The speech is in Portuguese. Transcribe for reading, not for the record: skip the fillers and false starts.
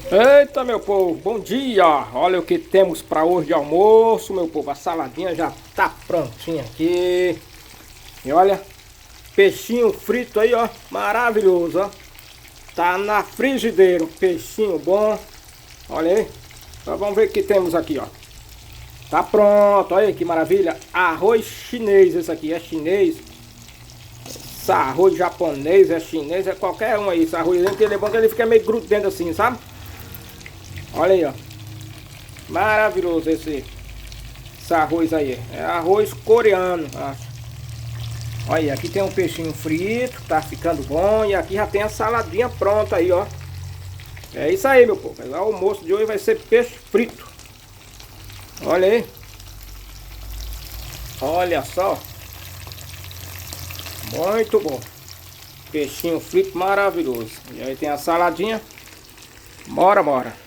Eita, meu povo, bom dia! Olha o que temos para hoje de almoço, meu povo. A saladinha já tá prontinha aqui. E olha, peixinho frito aí, ó, maravilhoso, ó. Tá na frigideira, peixinho bom. Olha aí. Então vamos ver o que temos aqui, ó. Tá pronto, olha aí que maravilha. Arroz chinês, esse aqui é chinês. Esse arroz japonês é chinês, é qualquer um aí. Esse arroz ele é bom que ele fica meio grudento assim, sabe? Olha aí, ó. Maravilhoso esse arroz aí. É arroz coreano, acho. Olha aí, aqui tem um peixinho frito, tá ficando bom. E aqui já tem a saladinha pronta aí, ó. É isso aí, meu povo. O almoço de hoje vai ser peixe frito. Olha aí. Olha só. Muito bom. Peixinho frito maravilhoso. E aí tem a saladinha. Bora, bora.